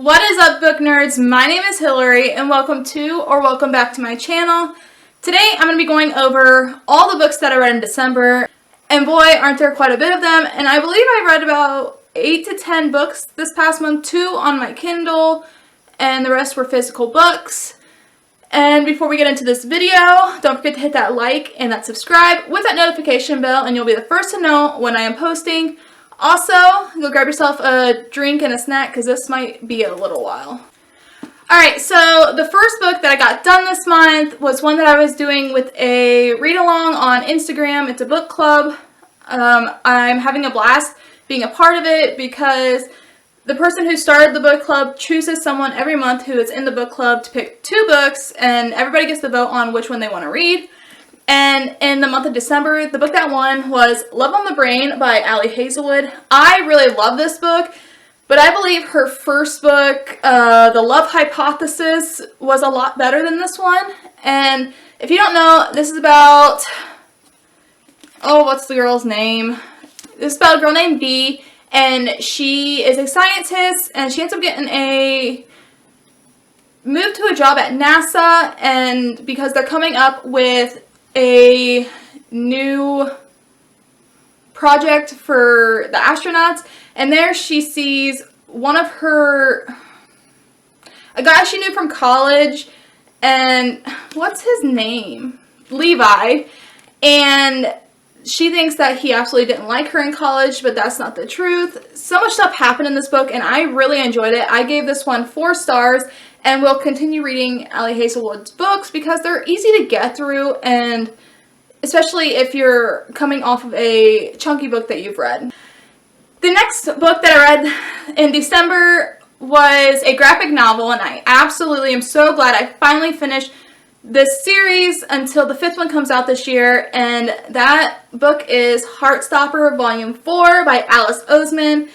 What is up, book nerds? My name is Hillary and welcome back to my channel. Today I'm going to be going over all the books that I read in December, and boy aren't there quite a bit of them, and I believe I read about 8 to 10 books this past month, 2 on my Kindle and the rest were physical books. And before we get into this video, don't forget to hit that like and that subscribe with that notification bell and you'll be the first to know when I am posting. Also, go grab yourself a drink and a snack because this might be a little while. Alright, so the first book that I got done this month was one that I was doing with a read-along on Instagram. It's a book club. I'm having a blast being a part of it because the person who started the book club chooses someone every month who is in the book club to pick 2 books, and everybody gets to vote on which one they want to read. And in the month of December, the book that won was Love on the Brain by Ali Hazelwood. I really love this book, but I believe her first book, The Love Hypothesis, was a lot better than this one. And if you don't know, this is about, what's the girl's name? This is about a girl named B, and she is a scientist, and she ends up getting moved to a job at NASA, and because they're coming up with a new project for the astronauts, and there she sees a guy she knew from college, and what's his name? Levi, and she thinks that he absolutely didn't like her in college, but that's not the truth. So much stuff happened in this book, and I really enjoyed it. I gave this one 4 stars, and will continue reading Ali Hazelwood's books because they're easy to get through, and especially if you're coming off of a chunky book that you've read. The next book that I read in December was a graphic novel, and I absolutely am so glad I finally finished this series until the 5th one comes out this year, and that book is Heartstopper Volume 4 by Alice Oseman.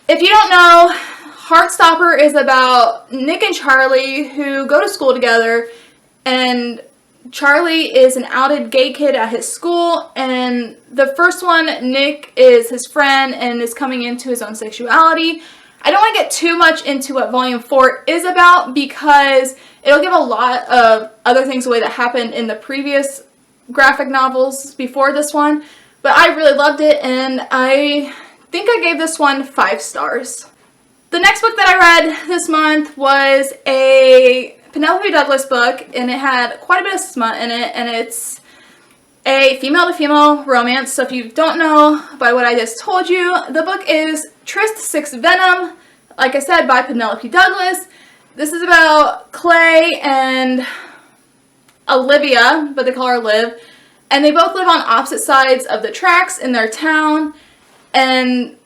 If you don't know, Heartstopper is about Nick and Charlie who go to school together, and Charlie is an outed gay kid at his school, and the first one, Nick is his friend and is coming into his own sexuality. I don't want to get too much into what Volume 4 is about because it'll give a lot of other things away that happened in the previous graphic novels before this one, but I really loved it, and I think I gave this one 5 stars. The next book that I read this month was a Penelope Douglas book, and it had quite a bit of smut in it, and it's a female-to-female romance. So if you don't know by what I just told you, the book is Tryst 6 Venom, like I said, by Penelope Douglas. This is about Clay and Olivia, but they call her Liv, and they both live on opposite sides of the tracks in their town, and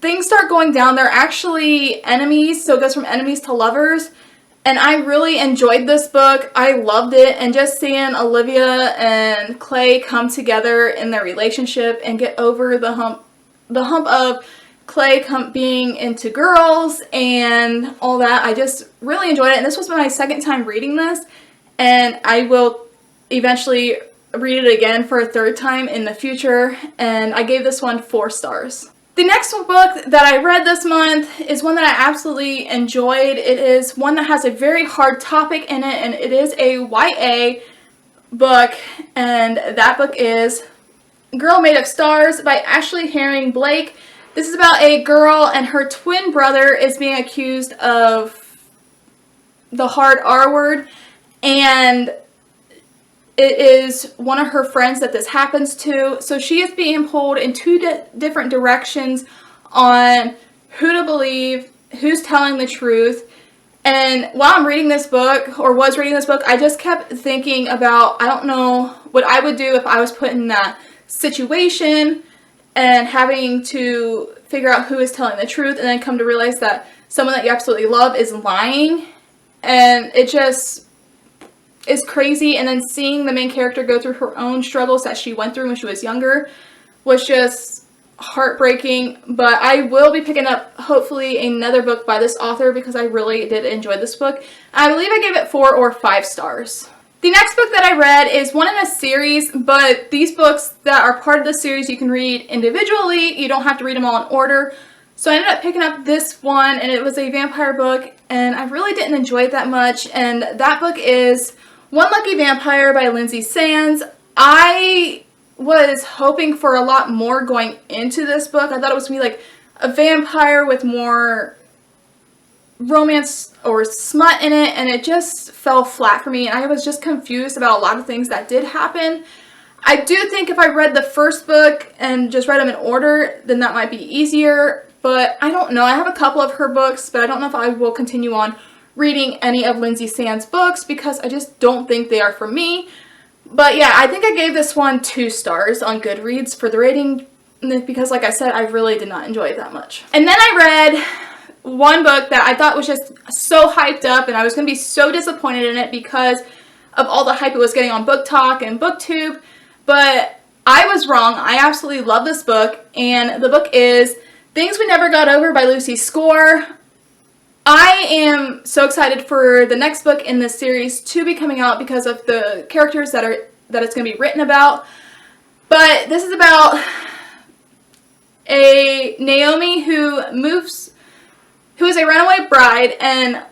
things start going down. They're actually enemies, so it goes from enemies to lovers, and I really enjoyed this book. I loved it, and just seeing Olivia and Clay come together in their relationship and get over the hump of Clay being into girls and all that, I just really enjoyed it, and this was my second time reading this, and I will eventually read it again for a 3rd time in the future, and I gave this one 4 stars. The next book that I read this month is one that I absolutely enjoyed. It is one that has a very hard topic in it, and it is a YA book, and that book is Girl Made of Stars by Ashley Herring Blake. This is about a girl, and her twin brother is being accused of the hard R word, and it is one of her friends that this happens to, so she is being pulled in 2 different directions on who to believe, who's telling the truth. And while I'm reading this book, or was reading this book, I just kept thinking about, I don't know what I would do if I was put in that situation and having to figure out who is telling the truth, and then come to realize that someone that you absolutely love is lying, and it just is crazy. And then seeing the main character go through her own struggles that she went through when she was younger was just heartbreaking. But I will be picking up hopefully another book by this author because I really did enjoy this book. I believe I gave it 4 or 5 stars. The next book that I read is one in a series, but these books that are part of the series you can read individually. You don't have to read them all in order. So I ended up picking up this one, and it was a vampire book, and I really didn't enjoy it that much. And that book is One Lucky Vampire by Lindsay Sands. I was hoping for a lot more going into this book. I thought it was going to be like a vampire with more romance or smut in it, and it just fell flat for me, and I was just confused about a lot of things that did happen. I do think if I read the first book and just read them in order, then that might be easier, but I don't know. I have a couple of her books, but I don't know if I will continue on reading any of Lindsay Sands' books because I just don't think they are for me. But yeah, I think I gave this one 2 stars on Goodreads for the rating because, like I said, I really did not enjoy it that much. And then I read one book that I thought was just so hyped up, and I was going to be so disappointed in it because of all the hype it was getting on Book Talk and BookTube, but I was wrong. I absolutely love this book, and the book is Things We Never Got Over by Lucy Score. I am so excited for the next book in this series to be coming out because of the characters that it's going to be written about. But this is about a Naomi who is a runaway bride and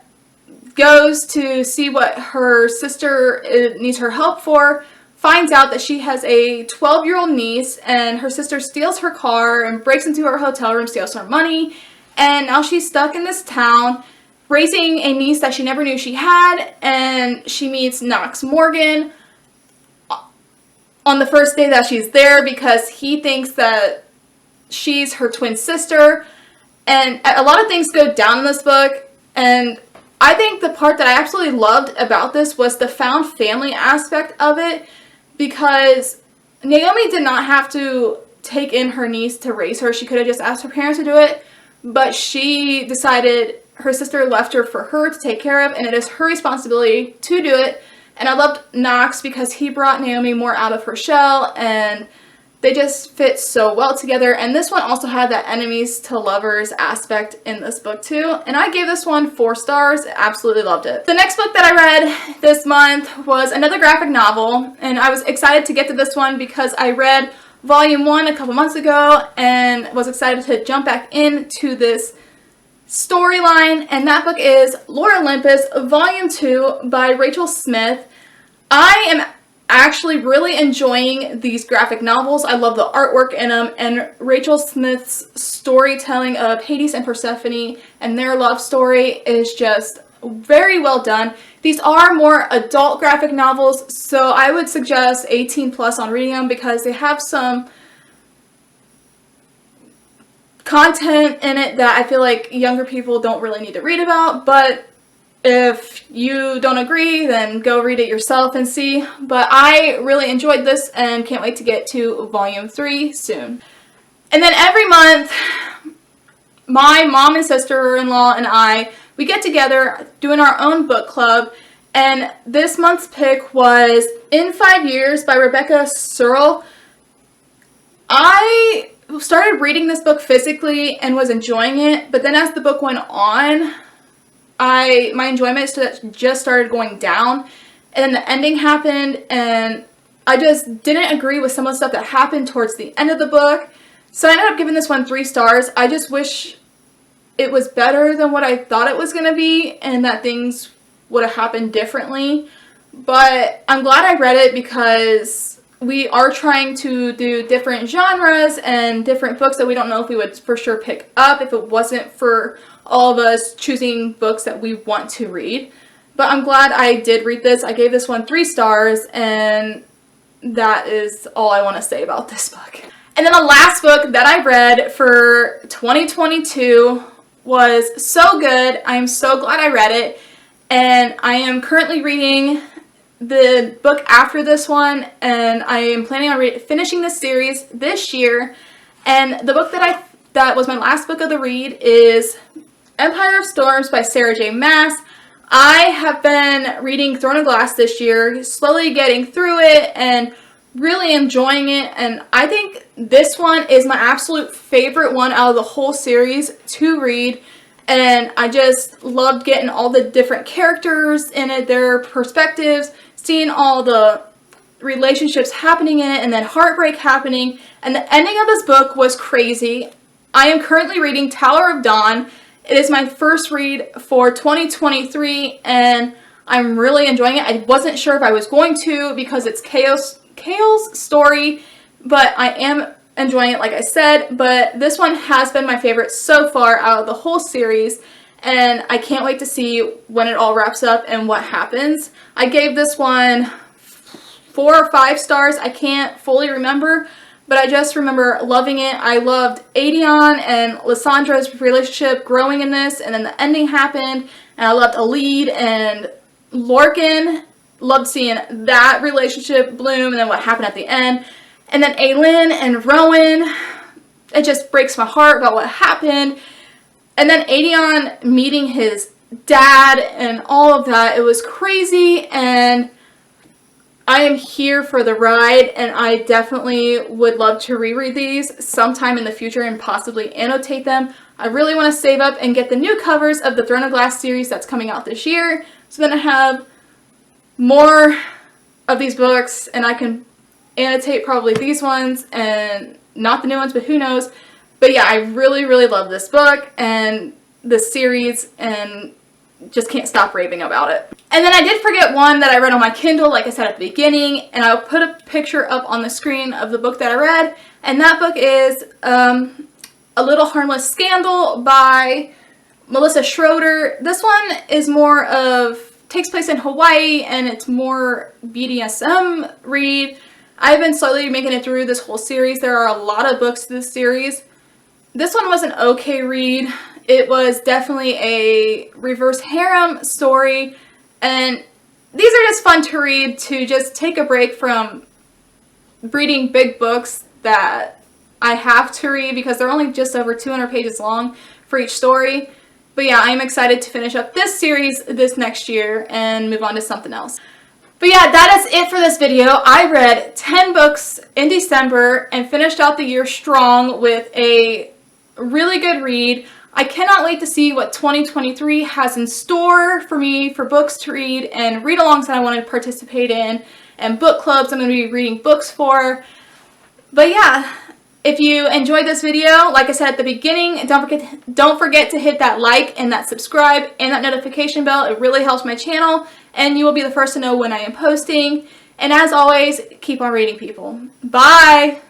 goes to see what her sister needs her help for, finds out that she has a 12-year-old niece, and her sister steals her car and breaks into her hotel room, steals her money, and now she's stuck in this town raising a niece that she never knew she had, and she meets Knox Morgan on the first day that she's there because he thinks that she's her twin sister, and a lot of things go down in this book, and I think the part that I absolutely loved about this was the found family aspect of it, because Naomi did not have to take in her niece to raise her. She could have just asked her parents to do it, but she decided her sister left her for her to take care of, and it is her responsibility to do it. And I loved Knox because he brought Naomi more out of her shell, and they just fit so well together. And this one also had that enemies to lovers aspect in this book too. And I gave this one 4 stars. Absolutely loved it. The next book that I read this month was another graphic novel. And I was excited to get to this one because I read volume 1 a couple months ago and was excited to jump back into this storyline. And that book is Lore Olympus Volume 2 by Rachel Smith. I am actually really enjoying these graphic novels. I love the artwork in them, and Rachel Smith's storytelling of Hades and Persephone and their love story is just very well done. These are more adult graphic novels, so I would suggest 18 plus on reading them because they have some content in it that I feel like younger people don't really need to read about, but if you don't agree, then go read it yourself and see. But I really enjoyed this and can't wait to get to volume 3 soon. And then every month, my mom and sister-in-law and I, we get together doing our own book club. And this month's pick was In 5 Years by Rebecca Searle. I started reading this book physically and was enjoying it, but then as the book went on, my enjoyment just started going down, and then the ending happened, and I just didn't agree with some of the stuff that happened towards the end of the book, so I ended up giving this one 3 stars. I just wish it was better than what I thought it was going to be, and that things would have happened differently, but I'm glad I read it because we are trying to do different genres and different books that we don't know if we would for sure pick up if it wasn't for all of us choosing books that we want to read. But I'm glad I did read this. I gave this one 3 stars, and that is all I want to say about this book. And then the last book that I read for 2022 was so good. I am so glad I read it, and I am currently reading the book after this one, and I am planning on finishing this series this year. And the book that was my last book of the read is Empire of Storms by Sarah J. Maas. I have been reading Throne of Glass this year, slowly getting through it and really enjoying it, and I think this one is my absolute favorite one out of the whole series to read, and I just loved getting all the different characters in it, their perspectives, seeing all the relationships happening in it, and then heartbreak happening, and the ending of this book was crazy. I am currently reading Tower of Dawn. It is my first read for 2023, and I'm really enjoying it. I wasn't sure if I was going to because it's Kale's story, but I am enjoying it, like I said. But this one has been my favorite so far out of the whole series, and I can't wait to see when it all wraps up and what happens. I gave this one 4 or 5 stars. I can't fully remember, but I just remember loving it. I loved Aedion and Lysandra's relationship growing in this, and then the ending happened, and I loved Alid and Lorcan. Loved seeing that relationship bloom, and then what happened at the end. And then Aelin and Rowan, it just breaks my heart about what happened. And then Aedion meeting his dad and all of that, it was crazy, and I am here for the ride, and I definitely would love to reread these sometime in the future and possibly annotate them. I really want to save up and get the new covers of the Throne of Glass series that's coming out this year, so then I have more of these books and I can annotate probably these ones and not the new ones, but who knows. But yeah, I really, really love this book and this series and just can't stop raving about it. And then I did forget one that I read on my Kindle, like I said at the beginning, and I'll put a picture up on the screen of the book that I read, and that book is A Little Harmless Scandal by Melissa Schroeder. This one is more of, takes place in Hawaii, and it's more BDSM read. I've been slowly making it through this whole series. There are a lot of books to this series. This one was an okay read. It was definitely a reverse harem story, and these are just fun to read, to just take a break from reading big books that I have to read because they're only just over 200 pages long for each story. But yeah, I'm excited to finish up this series this next year and move on to something else. But yeah, that is it for this video. I read 10 books in December and finished out the year strong with a really good read. I cannot wait to see what 2023 has in store for me for books to read and read-alongs that I want to participate in, and book clubs I'm going to be reading books for. But yeah, if you enjoyed this video, like I said at the beginning, don't forget to hit that like and that subscribe and that notification bell. It really helps my channel, and you will be the first to know when I am posting. And as always, keep on reading, people. Bye!